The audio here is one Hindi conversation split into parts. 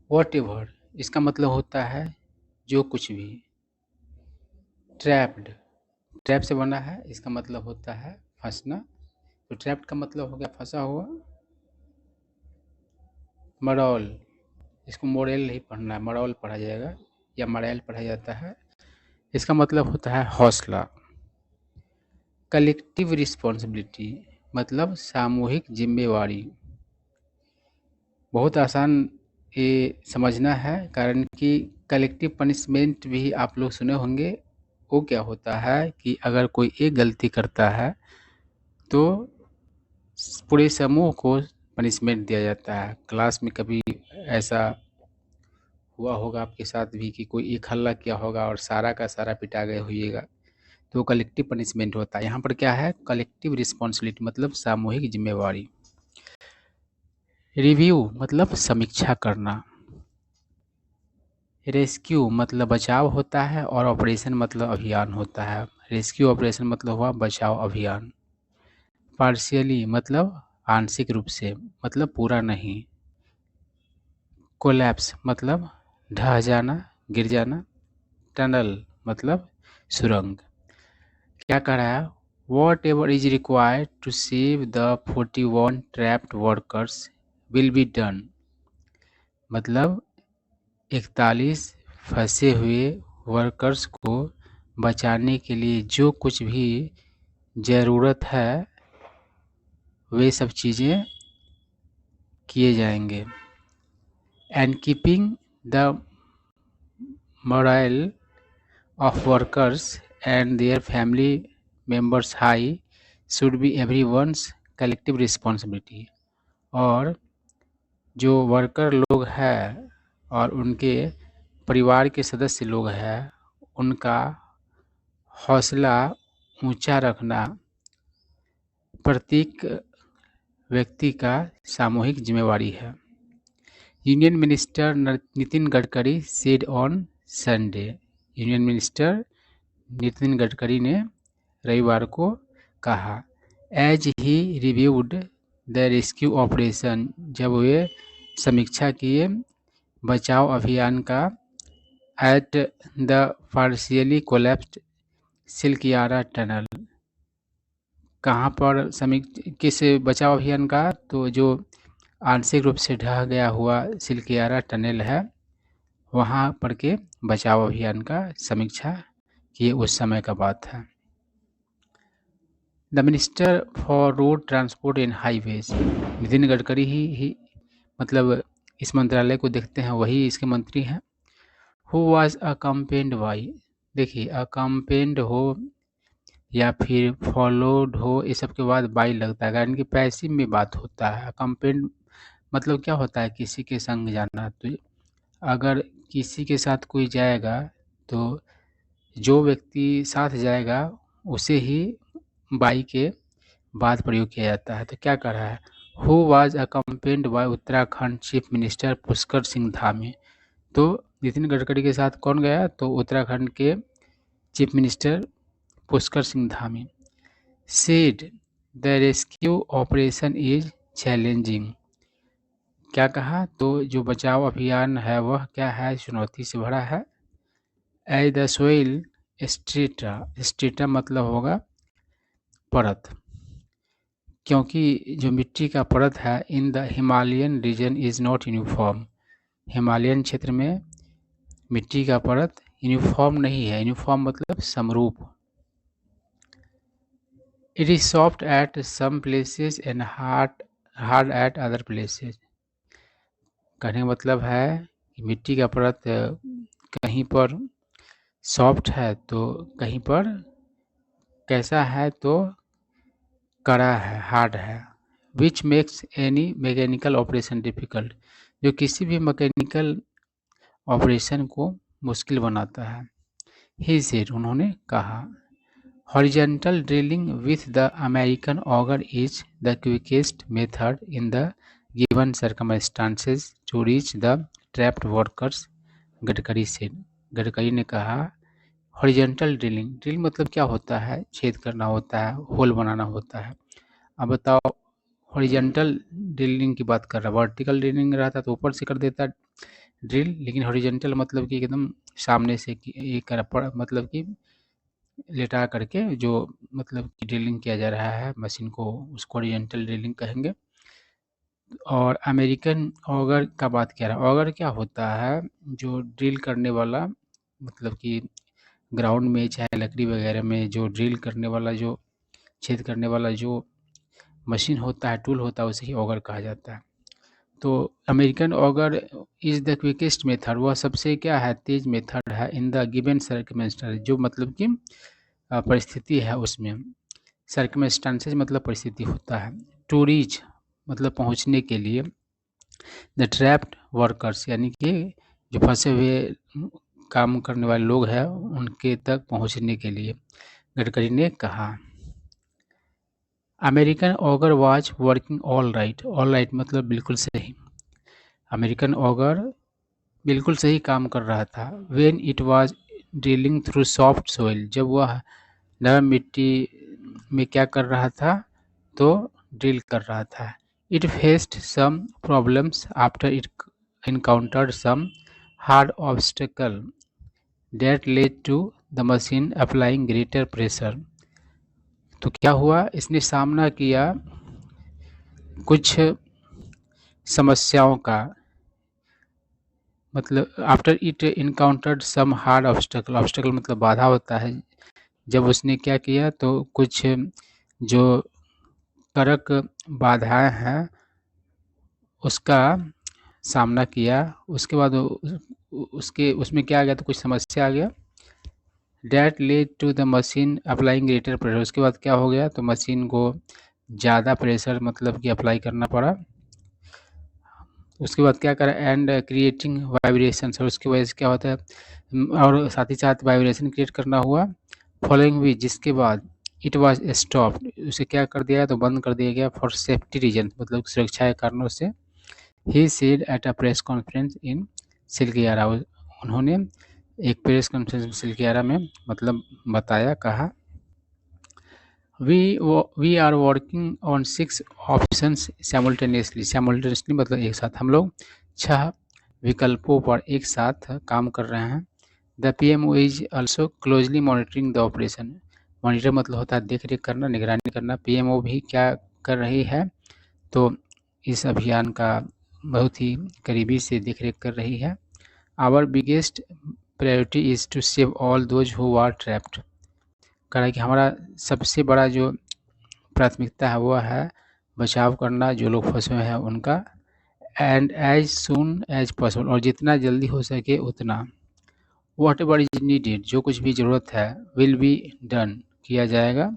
व्हाटएवर इसका मतलब होता है जो कुछ भी। ट्रैप्ड ट्रैप से बना है, इसका मतलब होता है फंसना। तो ट्रैप्ड का मतलब हो गया फंसा हुआ। मरौल, इसको मोरेल नहीं पढ़ना है, मरौल पढ़ा जाएगा या मरैल पढ़ा जाता है। इसका मतलब होता है हौसला। कलेक्टिव रिस्पॉन्सिबिलिटी मतलब सामूहिक जिम्मेवारी। बहुत आसान ये समझना है, कारण कि कलेक्टिव पनिशमेंट भी आप लोग सुने होंगे। वो क्या होता है कि अगर कोई एक गलती करता है तो पूरे समूह को पनिशमेंट दिया जाता है। क्लास में कभी ऐसा हुआ होगा आपके साथ भी कि कोई एक हल्ला किया होगा और सारा का सारा पिटा गए होइएगा, तो कलेक्टिव पनिशमेंट होता है। यहाँ पर क्या है, कलेक्टिव रिस्पॉन्सिबिलिटी मतलब सामूहिक जिम्मेवारी। रिव्यू मतलब समीक्षा करना। रेस्क्यू मतलब बचाव होता है और ऑपरेशन मतलब अभियान होता है। रेस्क्यू ऑपरेशन मतलब हुआ बचाव अभियान। पार्शियली मतलब आंशिक रूप से, मतलब पूरा नहीं। कोलैप्स मतलब ढह जाना, गिर जाना। टनल मतलब सुरंग। क्या कह रहा है, whatever is required to save the 41 trapped workers will be done. मतलब 41 फंसे हुए वर्कर्स को बचाने के लिए जो कुछ भी ज़रूरत है वे सब चीज़ें किए जाएंगे। And keeping the morale of workers and their family members high should be everyone's collective responsibility। और जो वर्कर लोग हैं और उनके परिवार के सदस्य लोग हैं, उनका हौसला ऊंचा रखना प्रत्येक व्यक्ति का सामूहिक जिम्मेवारी है। Union minister Nitin Gadkari said on Sunday. Union minister Nitin Gadkari ने रविवार को कहा, as he reviewed the rescue operation, जब वे समीक्षा किए बचाव अभियान का, at the partially collapsed Silkyara tunnel. कहाँ पर किस बचाव अभियान का, तो जो आंशिक रूप से ढह गया हुआ सिल्कियारा टनल है, वहाँ पर के बचाव अभियान का समीक्षा किए उस समय का बात है। The minister for road transport and highways, Nitin Gadkari ही मतलब इस मंत्रालय को देखते हैं, वही इसके मंत्री हैं। हु वाज अकम्पेन्ड बाई, देखिए अकम्पेन्ड हो या फिर फॉलोड हो, ये सब के बाद बाई लगता है, कारण कि पैसिव में बात होता है। अकम्पेन्ड मतलब क्या होता है, किसी के संग जाना। तो अगर किसी के साथ कोई जाएगा तो जो व्यक्ति साथ जाएगा उसे ही बाई के बाद प्रयोग किया जाता है। तो क्या कर रहा है, who was accompanied by Uttarakhand chief minister Pushkar Singh Dhami. तो नितिन गडकरी के साथ कौन गया, तो उत्तराखंड के chief minister Pushkar Singh Dhami. Said the rescue operation is challenging, क्या कहा, तो जो बचाव अभियान है वह क्या है, चुनौती से भरा है। As the soil strata, strata मतलब होगा परत, क्योंकि जो मिट्टी का परत है in the Himalayan region is not uniform. Himalayan क्षेत्र में मिट्टी का परत यूनिफॉर्म नहीं है। यूनिफॉर्म मतलब समरूप। It is soft at some places and hard at other places. कहने का मतलब है कि मिट्टी का परत कहीं पर सॉफ्ट है तो कहीं पर कैसा है, तो कड़ा है, हार्ड है। Which makes any mechanical operation difficult, जो किसी भी मैकेनिकल ऑपरेशन को मुश्किल बनाता है। ही सेड, उन्होंने कहा, horizontal drilling with the American auger is the quickest method in the given circumstances to reach the trapped workers, Gadkari said. Gadkari ने कहा, हॉरिजॉन्टल ड्रिलिंग, ड्रिल मतलब क्या होता है, छेद करना होता है, होल बनाना होता है। अब बताओ, हॉरिजॉन्टल ड्रिलिंग की बात कर रहा है, वर्टिकल ड्रिलिंग रहता तो ऊपर से कर देता ड्रिल, लेकिन हॉरिजॉन्टल मतलब कि एकदम सामने से मतलब कि लेटा करके जो मतलब कि ड्रिलिंग किया जा रहा है मशीन को, उसको हॉरिजॉन्टल ड्रिलिंग कहेंगे। और अमेरिकन ऑगर का बात किया रहा, ऑगर क्या होता है, जो ड्रिल करने वाला मतलब कि ग्राउंड में चाहे लकड़ी वगैरह में जो ड्रिल करने वाला, जो छेद करने वाला जो मशीन होता है, टूल होता है, उसे ही ऑगर कहा जाता है। तो American auger is the quickest method, वह सबसे क्या है, तेज मेथड है इन द गिवन सर्कमस्टेंस, जो मतलब कि परिस्थिति है उसमें, सर्कमस्टेंसेस मतलब परिस्थिति होता है, टू रीच मतलब पहुंचने के लिए, द ट्रैप्ड वर्कर्स यानी कि जो फंसे हुए काम करने वाले लोग हैं उनके तक पहुंचने के लिए, गडकरी ने कहा। American auger was working all right, all right मतलब बिल्कुल सही, अमेरिकन ऑगर बिल्कुल सही काम कर रहा था। When it was drilling through soft soil, जब वह नरम मिट्टी में क्या कर रहा था, तो ड्रिल कर रहा था। It faced some problems after it encountered some hard obstacle that led to the machine applying greater pressure, तो क्या हुआ, इसने सामना किया कुछ समस्याओं का, मतलब after it encountered some hard obstacle, obstacle मतलब बाधा होता है, जब उसने क्या किया तो कुछ जो कड़क बाधाएं हैं उसका सामना किया, उसके बाद उसके उसमें क्या आ गया, तो कुछ समस्या आ गया, that led to the machine applying greater pressure, उसके बाद क्या हो गया, तो मशीन को ज़्यादा प्रेशर मतलब कि अप्लाई करना पड़ा, उसके बाद क्या करा, एंड क्रिएटिंग वाइब्रेशन, और उसकी वजह से क्या होता है, और साथ ही साथ वाइब्रेशन क्रिएट करना हुआ, फॉलोइंग भी, जिसके बाद इट वाज स्टॉप्ड, उसे क्या कर दिया, तो बंद कर दिया गया, फॉर सेफ्टी रीजन मतलब सुरक्षा के कारणों से। He said at a press conference in Silkyara, उन्होंने एक प्रेस कॉन्फ्रेंस सिल्कियारा में मतलब बताया, कहा, we are working on 6 options simultaneously मतलब एक साथ, हम लोग 6 विकल्पों पर एक साथ काम कर रहे हैं। The PMO is also closely monitoring the operation, monitor मतलब होता है देख रेख करना, निगरानी करना, पीएमओ भी क्या कर रही है, तो इस अभियान का बहुत ही करीबी से देख रेख कर रही है। Our biggest priority is to save all those who are trapped, कह रहा है कि हमारा सबसे बड़ा जो प्राथमिकता है वह है बचाव करना जो लोग फंसे हुए हैं उनका, and as soon as possible, और जितना जल्दी हो सके उतना, वॉट एवर इज नीडेड, जो कुछ भी ज़रूरत है, विल बी डन, किया जाएगा,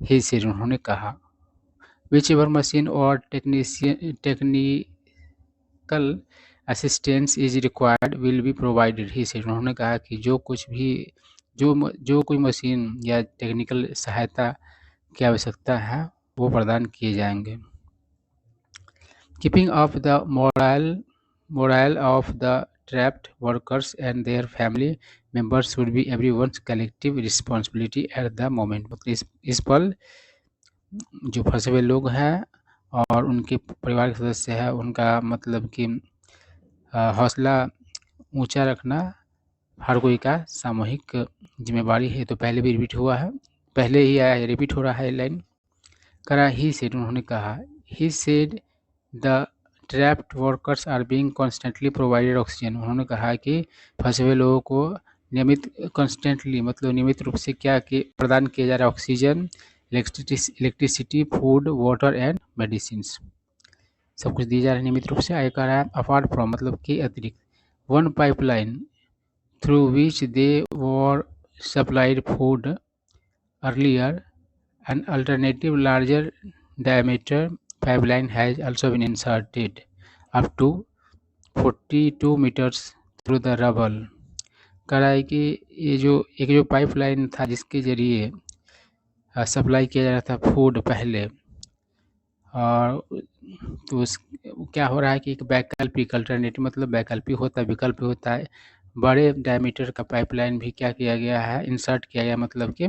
ही सेड, उन्होंने कहा। विच एवर मशीन और technical assistance is required will be provided, he said, उन्होंने कहा कि जो कुछ भी जो कोई मशीन या टेक्निकल सहायता की आवश्यकता है वो प्रदान किए जाएंगे। Keeping up the moral of the trapped workers and their family members should be everyone's collective responsibility at the moment, मतलब इस पल जो फंसे हुए लोग हैं और उनके परिवार के सदस्य हैं उनका मतलब कि हौसला ऊंचा रखना हर कोई का सामूहिक जिम्मेवारी है। तो पहले भी रिपीट हुआ है, पहले ही आया है, रिपीट हो रहा है लाइन, करा, ही सेड, उन्होंने कहा, he said the trapped workers are being constantly provided oxygen, उन्होंने कहा कि फंसे हुए लोगों को नियमित कॉन्स्टेंटली मतलब नियमित रूप से क्या कि प्रदान किया जा रहा है, oxygen, electricity, food, water and medicine, सब कुछ दिया जा रहा है नियमित रूप से। आगे कह रहा है अपार्ट फ्रॉम मतलब के अतिरिक्त, one pipeline through which they were supplied food earlier, an alternative larger diameter pipeline has also been inserted up to 42 meters through the rubble, कह रहा है कि ये जो पाइपलाइन था जिसके जरिए सप्लाई किया जा रहा था फूड पहले, और तो उस क्या हो रहा है कि एक वैकल्पिक अल्टरनेटिव मतलब वैकल्पिक होता है, विकल्प होता है, बड़े डायमीटर का पाइपलाइन भी क्या किया गया है, इंसर्ट किया गया, मतलब कि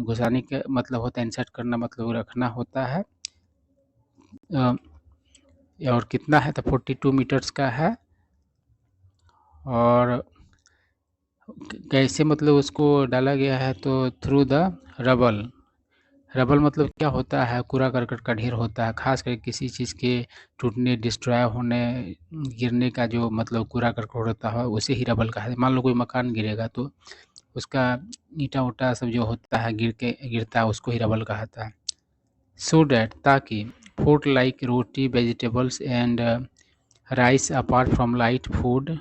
घुसाने का मतलब होता है, इंसर्ट करना मतलब रखना होता है, और कितना है तो 42 मीटर्स का है, और कैसे मतलब उसको डाला गया है, तो थ्रू द रबल। रबल मतलब क्या होता है, कूड़ा करकट का ढेर होता है, खास करके किसी चीज़ के टूटने, डिस्ट्रॉय होने, गिरने का जो मतलब कूड़ा करकट होता है उसे ही रबल कहा है। मान लो कोई मकान गिरेगा तो उसका ईंटा उटा सब जो होता है गिरता है, उसको ही रबल कहता है। सो डैट, ताकि food like roti, vegetables and rice apart from light food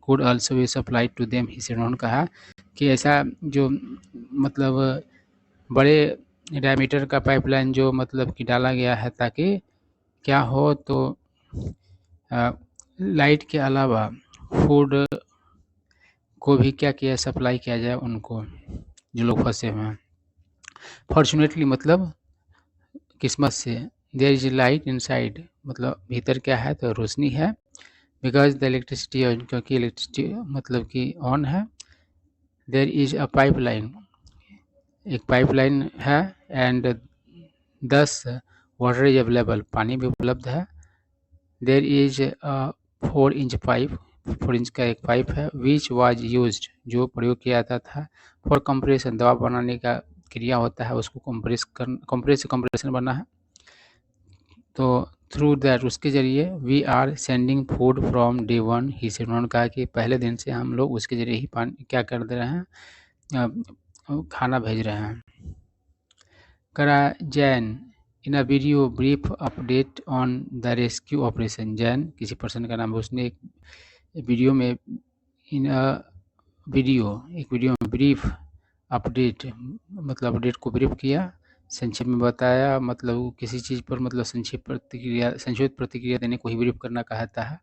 could also be supplied to them, इसे उन्होंने कहा कि ऐसा जो मतलब बड़े डायमीटर का पाइपलाइन जो मतलब कि डाला गया है, ताकि क्या हो तो लाइट के अलावा फूड को भी क्या किया, सप्लाई किया जाए उनको जो लोग फंसे हुए हैं। फॉर्चुनेटली मतलब किस्मत से, देयर इज लाइट इनसाइड, मतलब भीतर क्या है तो रोशनी है। बिकॉज द इलेक्ट्रिसिटी, क्योंकि इलेक्ट्रिसिटी मतलब कि ऑन है। देयर इज अ पाइपलाइन, एक पाइपलाइन है। एंड 10 वाटर इज अवेलेबल, पानी भी उपलब्ध है। There is a 4 inch pipe, 4 inch का एक पाइप है। विच वाज यूज्ड, जो प्रयोग किया जाता था। फॉर कंप्रेशन, दवा बनाने का क्रिया होता है, उसको कंप्रेस से कंप्रेशन बना है। तो थ्रू दैट, उसके ज़रिए we are sending food from day one, ही से, उन्होंने कहा कि पहले दिन से हम लोग उसके ज़रिए ही पानी क्या कर दे रहे हैं, खाना भेज रहे हैं। करा Jain in a video brief update on the rescue operation. Jain किसी पर्सन का नाम है, उसने एक वीडियो में इन अ एक वीडियो में ब्रीफ अपडेट मतलब अपडेट को ब्रीफ किया, संक्षेप में बताया, मतलब किसी चीज़ पर मतलब संक्षिप्त प्रतिक्रिया देने को ही ब्रीफ करना कहता है।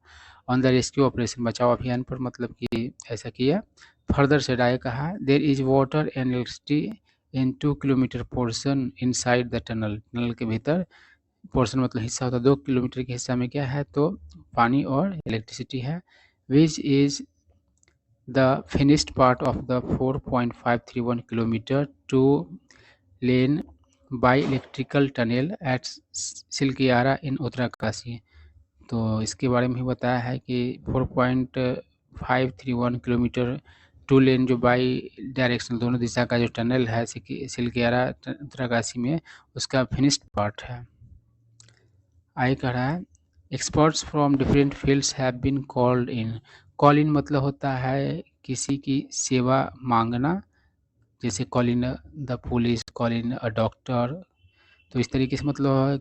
ऑन द रेस्क्यू ऑपरेशन, बचाव अभियान पर मतलब कि ऐसा किया। फर्दर से राय कहा, there is water and electricity in 2 kilometre portion inside the tunnel, tunnel के भीतर पोर्शन मतलब हिस्सा होता है, 2 किलोमीटर के हिस्सा में क्या है तो पानी और इलेक्ट्रिसिटी है। Which is the finished part of the 4.531 kilometer 2 lane bi-electrical tunnel at Silkyara in Uttarkashi. तो इसके बारे में भी बताया है कि 4.531 किलोमीटर 2 लेन जो बाई डायरेक्शनल दोनों दिशा का जो टनल है सिलकियारा उत्तरकाशी में, उसका फिनिश्ड पार्ट है। आगे कह रहा है, experts from different fields have been called in. Call in मतलब होता है किसी की सेवा मांगना, जैसे call in the police, call in a doctor. तो इस तरीके से मतलब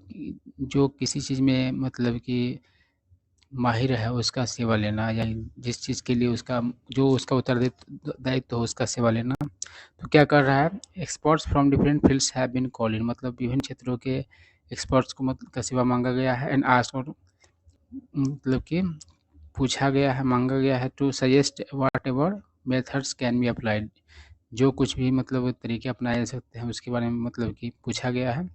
जो किसी चीज़ में मतलब कि माहिर है उसका सेवा लेना, या जिस चीज़ के लिए उसका जो उसका उत्तरदायित्व हो उसका सेवा लेना। तो क्या कर रहा है, experts from different fields have been called in, मतलब विभिन्न क्षेत्रों के एक्सपर्ट्स को मतलब का सेवा मांगा गया है। एंड आस्क्ड मतलब कि पूछा गया है, मांगा गया है, to suggest whatever methods can be applied, जो कुछ भी मतलब तरीके अपनाए जा सकते हैं उसके बारे में मतलब कि पूछा गया है।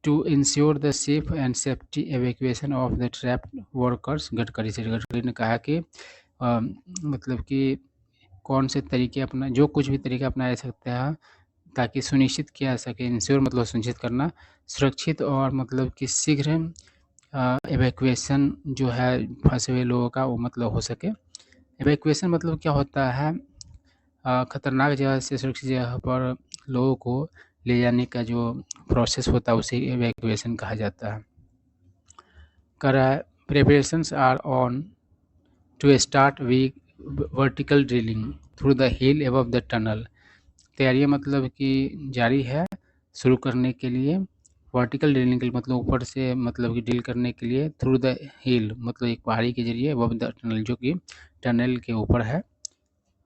To ensure the safe and safety evacuation of the trapped workers, Gadkari ने कहा कि मतलब कि कौन से तरीके अपना, जो कुछ भी तरीके अपनाए जा सकते हैं ताकि सुनिश्चित किया जा सके, इंश्योर मतलब सुनिश्चित करना, सुरक्षित और मतलब कि शीघ्र एवैक्यूएशन जो है फंसे हुए लोगों का वो मतलब हो सके। एवैक्यूएशन मतलब क्या होता है, खतरनाक जगह से सुरक्षित जगह पर लोगों को ले जाने का जो प्रोसेस होता है उसे एवैक्यूएशन कहा जाता है। Preparations are on to start vertical drilling through the hill above the tunnel. तैयारियाँ मतलब कि जारी है शुरू करने के लिए, वर्टिकल ड्रिलिंग के लिए मतलब ऊपर से मतलब कि ड्रिल करने के लिए, थ्रू द हिल मतलब एक पहाड़ी के जरिए, एबव द टनल जो कि टनल के ऊपर है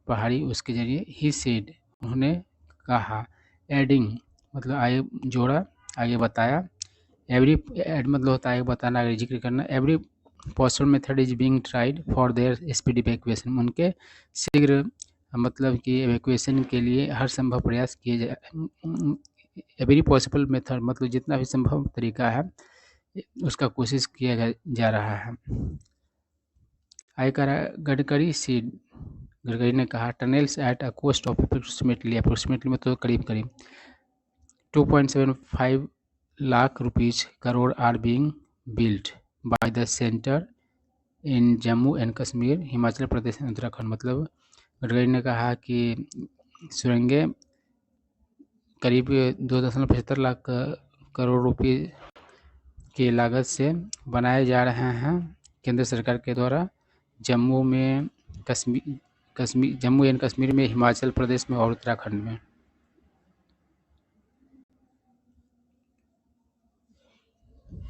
पहाड़ी, उसके जरिए। ही सेड, उन्होंने कहा। एडिंग मतलब आगे जोड़ा, आगे बताया। एवरी एड मतलब होता है बताना, आगे जिक्र करना। Every possible method is being tried for their speed evacuation, उनके शीघ्र मतलब कि इवैक्यूएशन के लिए हर संभव प्रयास किए जाए। एवरी पॉसिबल मेथड मतलब जितना भी संभव तरीका है उसका कोशिश किया जा रहा है। आगे कह रहा है, गडकरी ने कहा, tunnels at a cost of approximately मतलब करीब 2.75 lakh rupees crore are being built by the centre in Jammu and Kashmir, Himachal Pradesh and Uttarakhand. मतलब गडकरी ने कहा कि सुरंगें करीब 2.75 लाख करोड़ रुपए की लागत से बनाए जा रहे हैं केंद्र सरकार के द्वारा, जम्मू एंड कश्मीर में, हिमाचल प्रदेश में और उत्तराखंड में।